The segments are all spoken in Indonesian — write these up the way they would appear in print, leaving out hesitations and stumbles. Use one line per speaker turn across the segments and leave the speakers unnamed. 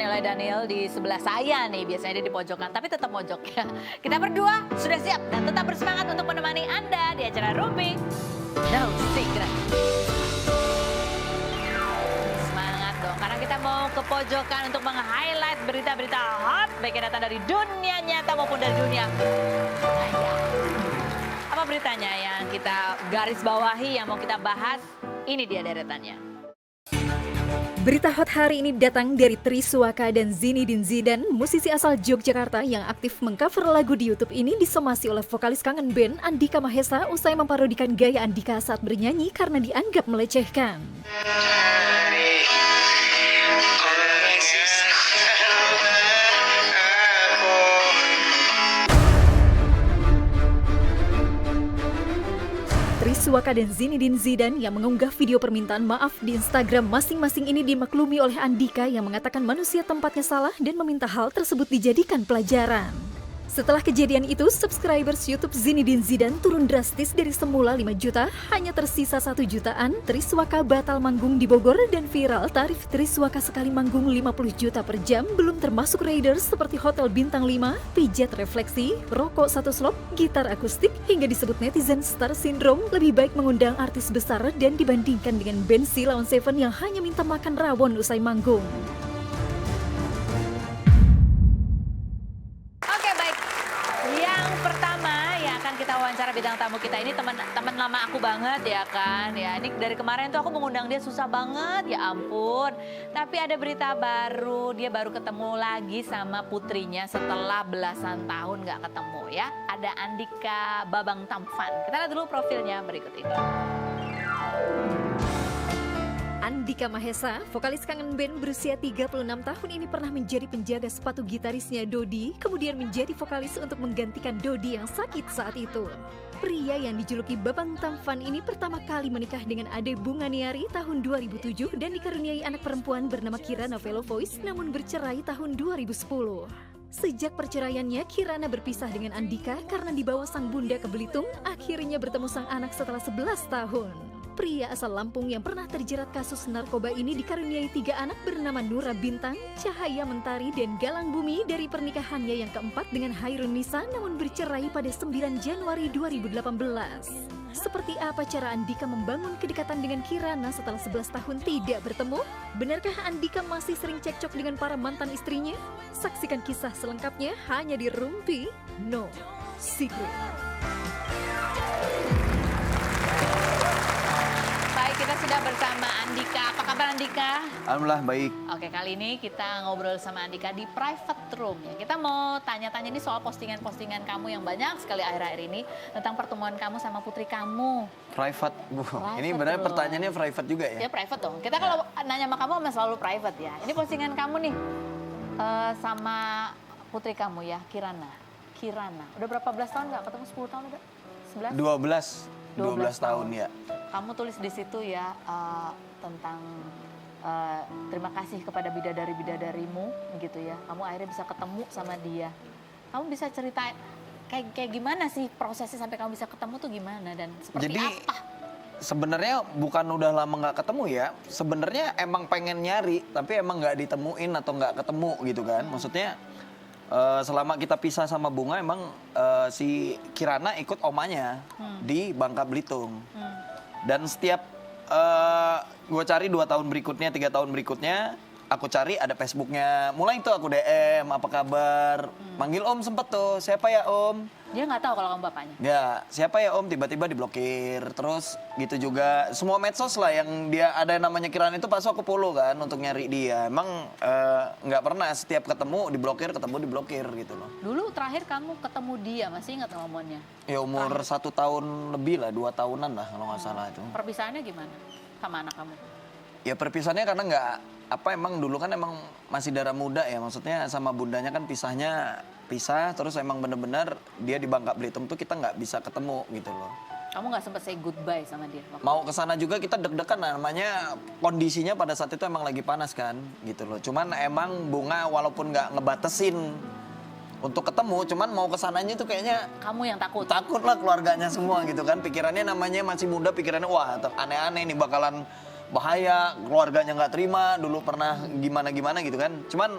ditemani oleh Daniel di sebelah saya nih. Biasanya dia di pojokan, tapi tetap pojok ya. Kita berdua sudah siap dan tetap bersemangat untuk menemani Anda di acara Rumpi No Secret. Semangat dong, karena kita mau ke pojokan untuk meng-highlight berita-berita hot, baik yang datang dari dunia nyata maupun dari dunia maya. Apa beritanya yang kita garis bawahi, yang mau kita bahas? Ini dia deretannya.
Berita hot hari ini datang dari Triswaka dan Zinedine Zidane, musisi asal Yogyakarta yang aktif mengcover lagu di YouTube ini disomasi oleh vokalis kangen band Andika Mahesa usai memparodikan gaya Andika saat bernyanyi karena dianggap melecehkan. Triswaka dan Zinedine Zidane yang mengunggah video permintaan maaf di Instagram masing-masing ini dimaklumi oleh Andika yang mengatakan manusia tempatnya salah dan meminta hal tersebut dijadikan pelajaran. Setelah kejadian itu, subscribers YouTube Zinedine Zidane turun drastis dari semula 5 juta, hanya tersisa 1 jutaan. Triswaka batal manggung di Bogor dan viral tarif Triswaka sekali manggung 50 juta per jam, belum termasuk riders seperti hotel bintang 5, pijat refleksi, rokok 1 slop, gitar akustik, hingga disebut netizen star syndrome. Lebih baik mengundang artis besar dan dibandingkan dengan band Sheila on 7 yang hanya minta makan rawon usai manggung.
Kita wawancara bidang tamu kita ini teman lama aku banget ya kan ya. Ini dari kemarin tuh aku mengundang dia susah banget, ya ampun. Tapi ada berita baru, dia baru ketemu lagi sama putrinya setelah belasan tahun gak ketemu ya. Ada Andika Babang Tampan. Kita lihat dulu profilnya berikut ini.
Andika Mahesa, vokalis kangen band berusia 36 tahun ini pernah menjadi penjaga sepatu gitarisnya Dodi, kemudian menjadi vokalis untuk menggantikan Dodi yang sakit saat itu. Pria yang dijuluki Babang Tampan ini pertama kali menikah dengan Ade Bunganiari tahun 2007 dan dikaruniai anak perempuan bernama Kirana Velovoice, namun bercerai tahun 2010. Sejak perceraiannya, Kirana berpisah dengan Andika karena dibawa sang bunda ke Belitung, akhirnya bertemu sang anak setelah 11 tahun. Pria asal Lampung yang pernah terjerat kasus narkoba ini dikaruniai 3 anak bernama Nura Bintang, Cahaya Mentari, dan Galang Bumi dari pernikahannya yang keempat dengan Hairun Nisa, namun bercerai pada 9 Januari 2018. Seperti apa cara Andika membangun kedekatan dengan Kirana setelah 11 tahun tidak bertemu? Benarkah Andika masih sering cekcok dengan para mantan istrinya? Saksikan kisah selengkapnya hanya di Rumpi No Secret.
Kita sudah bersama Andika. Apa kabar Andika?
Alhamdulillah baik.
Oke, kali ini kita ngobrol sama Andika di private room ya. Kita mau tanya-tanya ini soal postingan-postingan kamu yang banyak sekali akhir-akhir ini tentang pertemuan kamu sama putri kamu.
Private, Bu. Ini benar pertanyaannya private juga ya?
Ya private dong. Kita kalau nanya sama kamu memang selalu private ya. Ini postingan kamu nih sama putri kamu ya, Kirana. Udah berapa belas tahun nggak ketemu? 10 tahun udah? 11?
12 tahun ya.
Kamu tulis di situ ya tentang terima kasih kepada bidadari-bidadarimu gitu ya. Kamu akhirnya bisa ketemu sama dia. Kamu bisa cerita kayak gimana sih prosesnya sampai kamu bisa ketemu tuh gimana dan seperti apa?
Sebenarnya bukan udah lama nggak ketemu ya. Sebenarnya emang pengen nyari tapi emang nggak ditemuin atau nggak ketemu gitu kan. Maksudnya selama kita pisah sama Bunga emang si Kirana ikut omanya di Bangka Belitung. Dan setiap gue cari 2 tahun berikutnya, 3 tahun berikutnya, aku cari ada Facebooknya. Mulai itu aku DM, apa kabar, manggil Om sempet tuh, siapa ya Om?
Dia nggak tahu kalau kamu bapaknya?
Nggak, siapa ya Om, tiba-tiba diblokir. Terus gitu juga, semua medsos lah yang dia ada namanya Kirana itu pas aku follow kan untuk nyari dia. Emang nggak pernah setiap ketemu diblokir gitu loh.
Dulu terakhir kamu ketemu dia, masih ingat ngomongnya?
Ya umur 1 tahun lebih lah, 2 tahunan lah kalau nggak salah itu.
Perpisahannya gimana sama anak kamu?
Ya perpisahannya karena emang dulu kan emang masih darah muda ya, maksudnya sama bundanya kan pisah, terus emang bener-bener dia di Bangka Belitung tuh kita nggak bisa ketemu gitu loh.
Kamu nggak sempet say goodbye sama dia?
Mau kesana juga kita deg-degan, namanya kondisinya pada saat itu emang lagi panas kan gitu loh. Cuman emang Bunga walaupun nggak ngebatesin untuk ketemu, cuman mau kesananya tuh kayaknya
kamu yang takut
lah keluarganya semua gitu kan. Pikirannya namanya masih muda, pikirannya wah aneh-aneh nih bakalan bahaya, keluarganya nggak terima, dulu pernah gimana-gimana gitu kan. Cuman,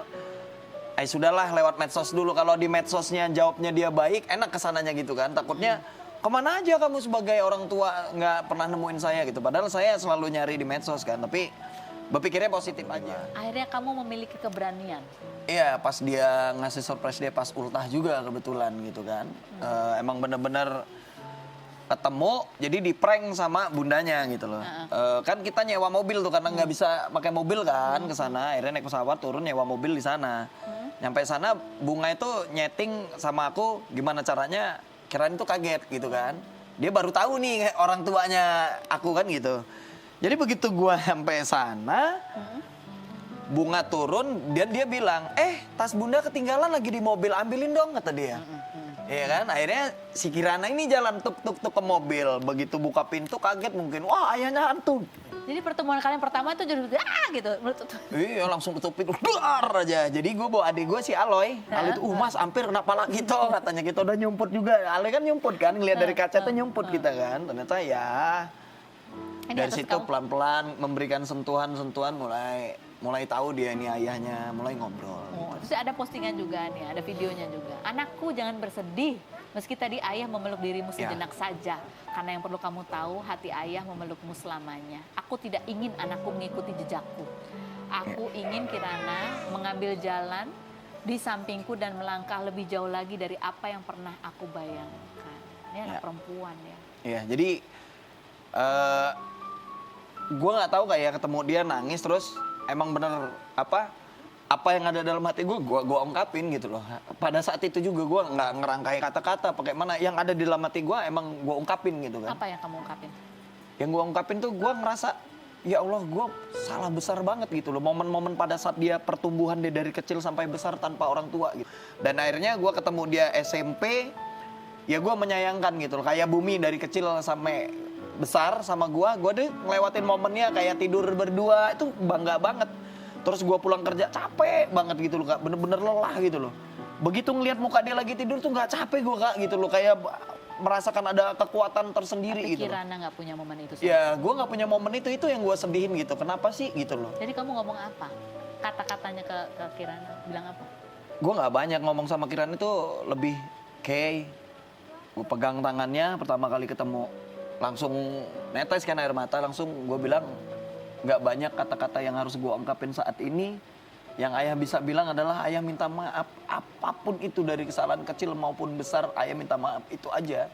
sudahlah lewat medsos dulu. Kalau di medsosnya jawabnya dia baik, enak kesananya gitu kan. Takutnya, kemana aja kamu sebagai orang tua nggak pernah nemuin saya gitu. Padahal saya selalu nyari di medsos kan, tapi berpikirnya positif aja.
Akhirnya kamu memiliki keberanian.
Iya, pas dia ngasih surprise dia pas ultah juga kebetulan gitu kan. Emang bener-bener ketemu, jadi di prank sama bundanya gitu loh. Kan kita nyewa mobil tuh karena nggak bisa pakai mobil kan ke sana. Akhirnya naik pesawat turun nyewa mobil di sana. Nyampe sana Bunga itu nyeting sama aku gimana caranya, kirain itu kaget gitu kan. Dia baru tahu nih orang tuanya aku kan gitu. Jadi begitu gua sampai sana, Bunga turun, dia bilang, tas bunda ketinggalan lagi di mobil, ambilin dong kata dia. Iya kan, akhirnya si Kirana ini jalan tuk ke mobil. Begitu buka pintu kaget mungkin, wah ayahnya hantu.
Jadi pertemuan kalian pertama itu jadi gitu.
Iya langsung ketupin, duar aja. Jadi gue bawa adik gue si Aloy. Aloy itu, mas hampir kenapa lagi toh katanya, kita udah nyumput juga. Aloy kan nyumput kan, ngeliat dari kaca tuh nyumput kita kan. Ternyata ya
Ini
dari
atas
situ
kamu.
pelan-pelan memberikan sentuhan-sentuhan, mulai tahu dia ini ayahnya, mulai ngobrol.
Oh, terus ada postingan juga nih, ada videonya juga. Anakku jangan bersedih, meski tadi ayah memeluk dirimu sejenak saja. Karena yang perlu kamu tahu, hati ayah memelukmu selamanya. Aku tidak ingin anakku mengikuti jejakku. Aku ingin Kirana mengambil jalan di sampingku dan melangkah lebih jauh lagi dari apa yang pernah aku bayangkan. Ini anak perempuan ya.
Iya, jadi gue nggak tahu kayak ketemu dia nangis terus emang bener apa yang ada dalam hati gue ungkapin gitu loh. Pada saat itu juga gue nggak ngerangkai kata-kata pakai mana, yang ada di dalam hati gue emang gue ungkapin gitu kan.
Apa yang kamu ungkapin?
Yang gue ungkapin tuh gue ngerasa ya Allah gue salah besar banget gitu loh. Momen-momen pada saat dia pertumbuhan dia dari kecil sampai besar tanpa orang tua gitu. Dan akhirnya gue ketemu dia SMP, ya gue menyayangkan gitu loh. Kayak Bumi dari kecil sampai besar sama gue deh ngelewatin momennya kayak tidur berdua, itu bangga banget. Terus gue pulang kerja capek banget gitu loh Kak, bener-bener lelah gitu loh. Begitu ngelihat muka dia lagi tidur tuh nggak capek gue Kak gitu loh, kayak merasakan ada kekuatan tersendiri
Tapi
gitu loh.
Kirana nggak punya momen itu.
Ya gue nggak punya momen itu yang gue sedihin gitu, kenapa sih gitu loh.
Jadi kamu ngomong apa? Kata-katanya ke Kirana, bilang apa?
Gue nggak banyak ngomong sama Kirana, itu lebih kayak gue pegang tangannya pertama kali ketemu, langsung netes kan air mata, langsung gue bilang nggak banyak kata-kata yang harus gue ungkapin saat ini. Yang ayah bisa bilang adalah ayah minta maaf, apapun itu dari kesalahan kecil maupun besar, ayah minta maaf, itu aja.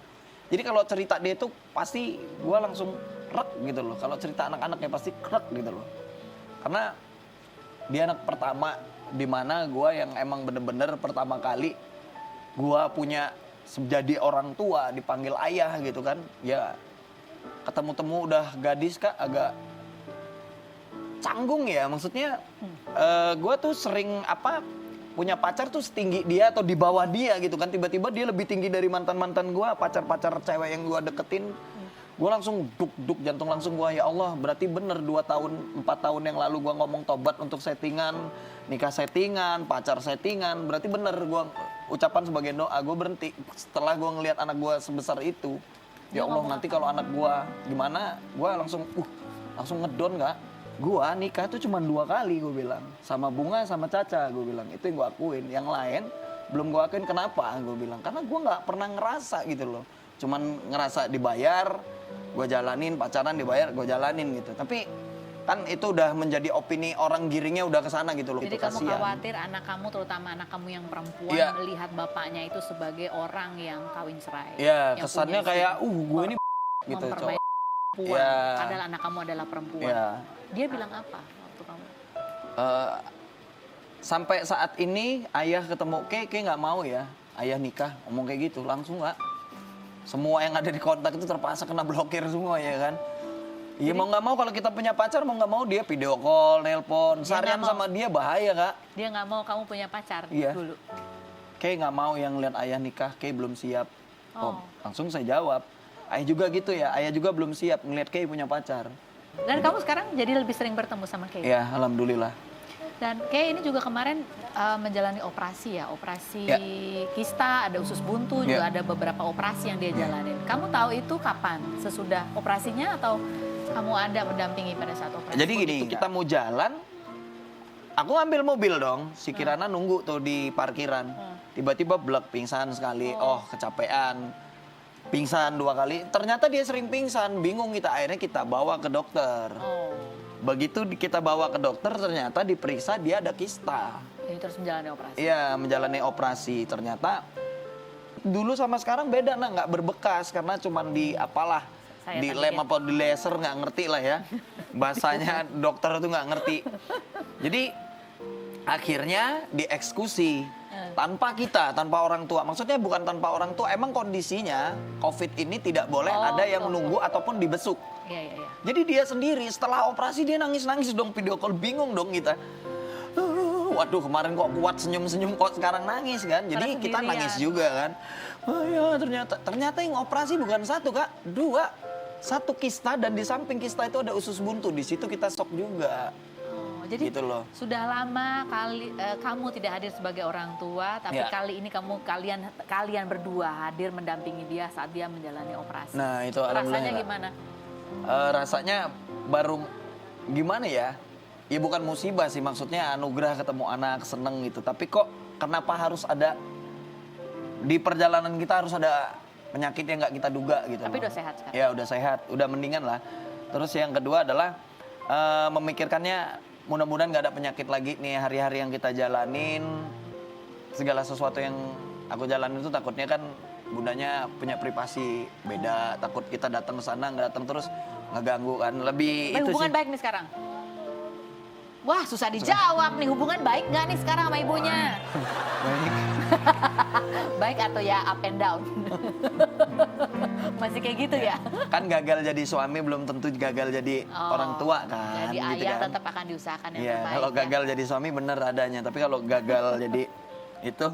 Jadi kalau cerita dia itu pasti gue langsung krek gitu loh. Kalau cerita anak-anaknya pasti krek gitu loh. Karena dia anak pertama di mana gue yang emang bener-bener pertama kali gue punya jadi orang tua, dipanggil ayah gitu kan. Ya ketemu-temu udah gadis Kak, agak canggung ya, maksudnya gue tuh sering punya pacar tuh setinggi dia atau di bawah dia gitu kan, tiba-tiba dia lebih tinggi dari mantan-mantan gue, pacar-pacar cewek yang gue deketin. Gue langsung duk jantung langsung gue, ya Allah berarti bener 2 tahun 4 tahun yang lalu gue ngomong tobat untuk settingan, nikah settingan, pacar settingan, berarti bener gue ucapan sebagai doa, gue berhenti setelah gue ngelihat anak gue sebesar itu. Ya Allah nanti kalau anak gue gimana, gue langsung ngedon Kak. Gua nikah tuh cuma 2 kali gue bilang, sama Bunga sama Caca gue bilang, itu yang gue akuin. Yang lain belum gue akuin, kenapa gue bilang, karena gue nggak pernah ngerasa gitu loh, cuman ngerasa dibayar gue jalanin, pacaran dibayar gue jalanin gitu. Tapi kan itu udah menjadi opini orang, giringnya udah ke sana gitu loh.
Jadi
itu
kamu
kasihan.
khawatir anak kamu, terutama anak kamu yang perempuan,
Iya.
melihat bapaknya itu sebagai orang yang kawin cerai.
Ya
yang
kesannya
punya
kayak
istri,
gue ini gitu cowok.
mempermainkan perempuan,
Iya.
padahal anak kamu adalah perempuan.
Ya.
Dia bilang apa waktu kamu?
Sampai saat ini ayah ketemu kayak nggak mau ya ayah nikah, ngomong kayak gitu langsung nggak. Semua yang ada di kontak itu terpaksa kena blokir semua ya kan. Iya mau nggak mau, kalau kita punya pacar mau nggak mau dia video call, nelpon, seharian
nggak mau.
sama dia bahaya Kak.
Dia nggak mau kamu punya pacar
Iya.
dulu.
Kayak nggak mau yang lihat ayah nikah, kayak belum siap.
Oh.
Langsung saya jawab. Ayah juga gitu ya, ayah juga belum siap ngelihat kayak punya pacar.
Dan kamu sekarang jadi lebih sering bertemu sama Kay.
Ya alhamdulillah.
Dan Kay ini juga kemarin menjalani operasi ya, operasi
Ya.
kista, ada usus buntu, juga
Ya.
ada beberapa operasi yang dia jalanin. Kamu tahu itu kapan? Sesudah operasinya atau kamu ada mendampingi pada saat operasi?
Jadi gini,
Begitu
kita
nggak?
mau jalan, aku ngambil mobil dong. Si Kirana nunggu tuh di parkiran. Tiba-tiba blek, pingsan sekali. Oh, kecapean. Pingsan 2 kali. Ternyata dia sering pingsan, bingung kita. Akhirnya kita bawa ke dokter.
Oh,
Begitu kita bawa ke dokter, ternyata diperiksa dia ada kista.
jadi terus menjalani operasi.
Iya, menjalani operasi. Ternyata dulu sama sekarang beda, nah, nggak berbekas karena cuman di apalah,
Saya
di
tadi
lem
ya.
apa di laser, nggak ngerti lah ya. Bahasanya dokter itu nggak ngerti. Jadi akhirnya dieksekusi tanpa kita, tanpa orang tua. Maksudnya bukan tanpa orang tua, emang kondisinya COVID ini tidak boleh
Oh,
ada yang
betul.
menunggu ataupun dibesuk.
Iya, iya, iya.
Jadi dia sendiri setelah operasi dia nangis-nangis dong, video call, bingung dong kita. Waduh, kemarin kok kuat senyum-senyum, kok sekarang nangis kan. Jadi
Karena
kita
sendirian.
nangis juga kan. Oh ya, ternyata yang operasi bukan 1 Kak, 2. 1 kista dan di samping kista itu ada usus buntu. Di situ kita shock juga.
Oh, jadi
Gitu loh.
sudah lama kamu tidak hadir sebagai orang tua, tapi
Ya.
kali ini kalian berdua hadir mendampingi dia saat dia menjalani operasi.
Nah, itu
Rasanya
alhamdulillah.
gimana?
Rasanya baru gimana ya? Ya bukan musibah sih, maksudnya anugerah ketemu anak, seneng gitu. Tapi kok kenapa harus ada di perjalanan kita harus ada penyakit yang nggak kita duga gitu.
Tapi
loh.
udah sehat sekarang.
Ya udah sehat, udah mendingan lah. Terus yang kedua adalah memikirkannya mudah-mudahan nggak ada penyakit lagi nih hari-hari yang kita jalanin. Segala sesuatu yang aku jalanin itu takutnya kan bundanya punya privasi beda, takut kita datang ke sana nggak datang terus ngeganggu kan. Lebih itu
Hubungan
sih.
baik nih sekarang? Wah, susah dijawab nih. Hubungan baik nggak nih sekarang sama ibunya?
Baik.
Baik atau ya up and down? Masih kayak gitu ya?
Kan gagal jadi suami belum tentu gagal jadi
Oh,
orang tua kan.
Jadi
gitu
ayah
kan.
tetap akan diusahakan yang
Iya,
terbaik.
kalau
ya.
gagal jadi suami bener adanya, tapi kalau gagal jadi itu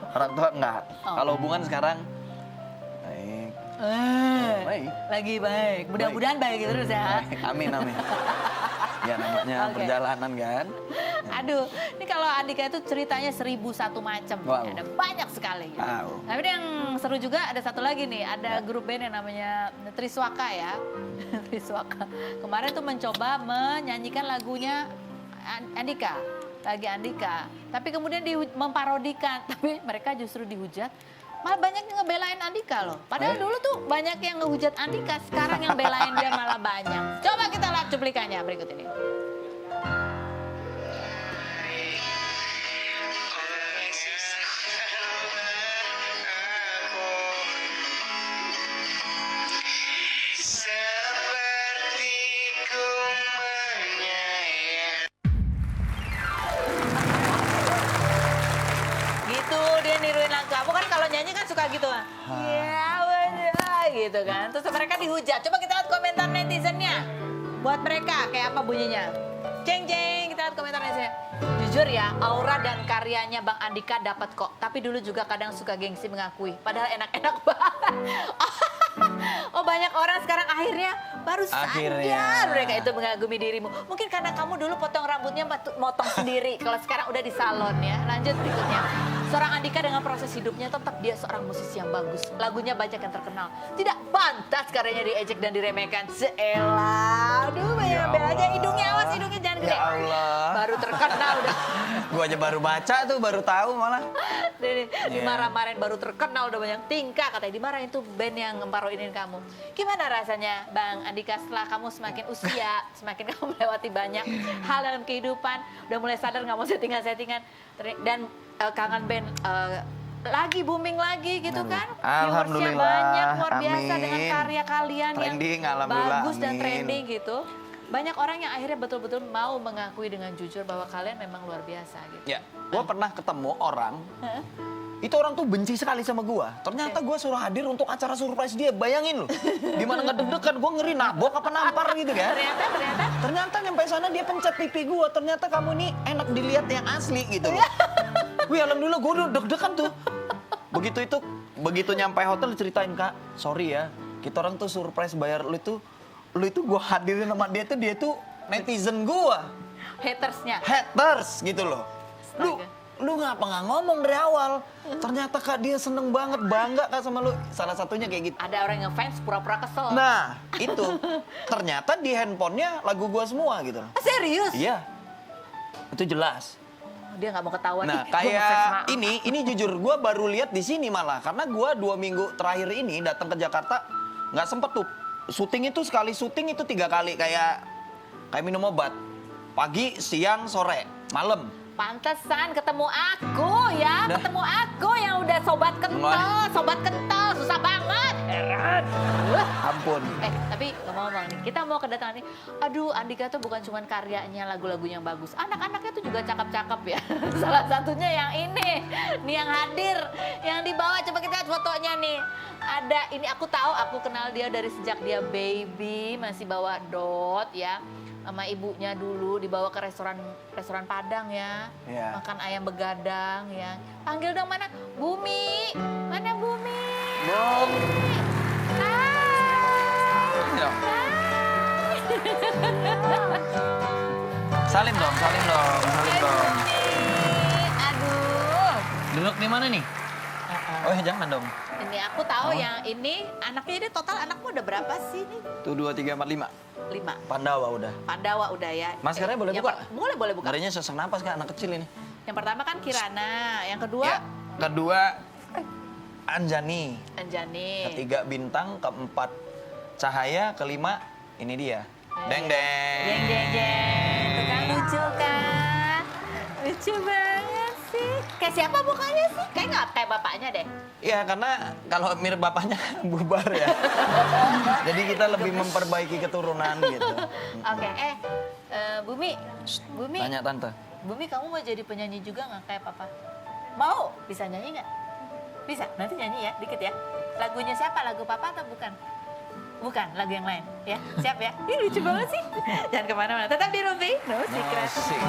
orang tua enggak.
Oh.
Kalau hubungan sekarang baik. Baik.
Lagi baik. Mudah-mudahan baik terus ya.
Baik. Amin amin. Ya namanya
Oke.
perjalanan kan.
Aduh, ini kalau Andika itu ceritanya 1001 macam.
Wow.
Ada banyak sekali. Gitu.
Wow.
Tapi yang seru juga ada satu lagi nih, ada grup band yang namanya Triswaka ya. Triswaka. Kemarin tuh mencoba menyanyikan lagunya Andika, lagi Andika. Tapi kemudian memparodikan, tapi mereka justru dihujat. Malah banyak yang ngebelain Andika loh. Padahal dulu tuh banyak yang ngehujat Andika, sekarang yang belain dia malah banyak. Coba kita lihat cuplikannya berikut ini. Gitu dia niruin lagu. Kamu kan kalau nyanyi kan suka gitu. Ya bener gitu kan. Terus mereka dihujat. Coba kita lihat komentar netizennya. Buat mereka kayak apa bunyinya. Ceng ceng, kita lihat komentar netizennya. Jujur ya, aura dan karyanya Bang Andika dapat kok. Tapi dulu juga kadang suka gengsi mengakui. Padahal enak-enak banget. Oh banyak orang sekarang akhirnya baru sadar
Akhirnya.
mereka itu mengagumi dirimu. Mungkin karena kamu dulu potong rambutnya motong sendiri. Kalau sekarang udah di salon ya. Lanjut berikutnya. Seorang Andika dengan proses hidupnya tetap dia seorang musisi yang bagus. Lagunya banyak yang terkenal. Tidak pantas karyanya diejek dan diremehkan. Seelah. Aduh banyak
Ya
bel aja.
Allah.
Hidungnya awas, hidungnya jangan gede.
Ya Allah.
Baru terkenal udah.
Gua aja baru baca tuh, baru tahu malah.
Dimarah-marahin baru terkenal udah banyak tingkah. Katanya dimarahin tuh band yang ngemparoinin kamu. Gimana rasanya Bang Andika setelah kamu semakin usia, semakin kamu melewati banyak hal dalam kehidupan, udah mulai sadar nggak mau settingan-settingan dan kangen band lagi booming lagi gitu kan? Viewersnya
Alhamdulillah,
banyak luar biasa
amin.
dengan karya kalian
Trending,
yang
alhamdulillah,
bagus dan
amin.
trending gitu. Banyak orang yang akhirnya betul-betul mau mengakui dengan jujur bahwa kalian memang luar biasa gitu.
Ya, gua pernah ketemu orang.
Hah?
Itu orang tuh benci sekali sama gua. Ternyata gua suruh hadir untuk acara surprise dia. Bayangin loh. Gimana nggak deg-degan, gua ngeri nabok apa nampar gitu kan. Ternyata nyampe sana dia pencet pipi gua. Ternyata kamu ini enak dilihat yang asli gitu loh. Wih, alhamdulillah gua udah deg-degan tuh. Begitu nyampe hotel ceritain, Kak, sorry ya. Kita orang tuh surprise bayar lu itu gua hadirin sama dia tuh netizen gua.
Hatersnya.
Haters gitu loh. Lu
Astaga.
lu ngapa nggak ngomong dari awal? Ternyata Kak dia seneng banget, bangga Kak sama lu. Salah satunya kayak gitu.
Ada orang yang fans pura-pura kesel.
Nah, itu. Ternyata di handphonenya lagu gua semua gitu.
Ah, serius?
Iya. Itu jelas.
Dia nggak mau ketahuan.
Nah,
Ih, gua ngefans sama-
kayak ini jujur gua baru lihat di sini malah karena gua 2 minggu terakhir ini datang ke Jakarta nggak sempet tuh. Syuting itu sekali syuting itu 3 kali kayak minum obat. Pagi, siang, sore, malam.
Pantesan ketemu aku ya,
Dah.
ketemu aku yang udah sobat kental, susah banget. Heran.
Ampun.
Tapi ngomong-ngomong nih, kita mau kedatangan nih. Aduh, Andika tuh bukan cuma karyanya, lagu-lagunya yang bagus. Anak-anaknya tuh juga cakep-cakep ya. Salah satunya yang ini, nih yang hadir, yang dibawa. Coba kita lihat fotonya nih. Ada, ini aku tahu, aku kenal dia dari sejak dia baby, masih bawa dot ya. Sama ibunya dulu dibawa ke restoran Padang ya.
Iya.
Makan ayam begadang ya. Panggil dong mana? Bumi. Mana Bumi?
Bum.
Hai.
Ini dong. Salim dong, salim dong, salim dong.
Aduh.
Duduk di mana nih? Oh jangan dong.
Ini aku tahu yang ini anaknya ini total anakmu udah berapa sih nih?
Tuh 2, 3, 4, 5.
5.
Pandawa udah.
Pandawa udah ya.
Maskernya boleh
yang
buka?
Boleh buka.
Ngerinya sesak napas Kak, anak kecil ini.
Yang pertama kan Kirana, yang kedua
Ya, kedua Anjani.
Anjani.
Ketiga Bintang, keempat Cahaya, kelima ini dia. Deng deng.
Jeng jeng jeng. Tuh kan lucu kan? Lucu banget sih. Kayak siapa mukanya sih? Kayak nggak kayak bapaknya deh.
Iya, karena kalau mirip bapaknya bubar ya. Jadi kita lebih memperbaiki keturunan gitu.
Oke, Bumi. Bumi.
Tanya tante.
Bumi, kamu mau jadi penyanyi juga nggak kayak papa? Mau? Bisa nyanyi nggak? Bisa? Nanti nyanyi ya, dikit ya. Lagunya siapa? Lagu papa atau bukan? Bukan, lagu yang lain. Ya, siap ya? Ih, lucu banget sih. Jangan kemana-mana. Tetap di Rumpi. No Secret.
Asik.